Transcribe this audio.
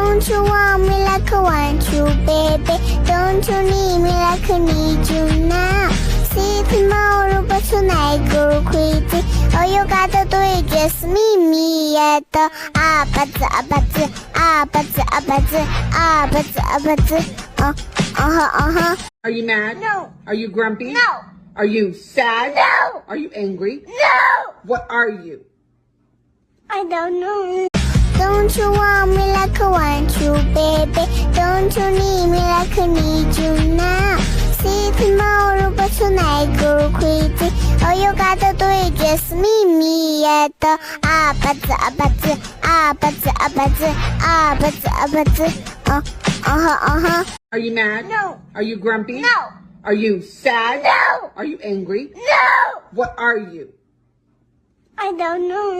Don't you want me like I want you, baby? Don't you need me like I need you now? See tomorrow, but tonight go crazy. All you gotta do is just meet me at the APT. Are you mad? No. Are you grumpy? No. Are you sad? No. Are you angry? No. What are you? I don't know. Don't you want me like I want you, baby? Don't you need me like I need you now? See tomorrow, but tonight go crazy. All you gotta do is just meet me at the APT. Are you mad? No. Are you grumpy? No. Are you sad? No. Are you angry? No. What are you? I don't know.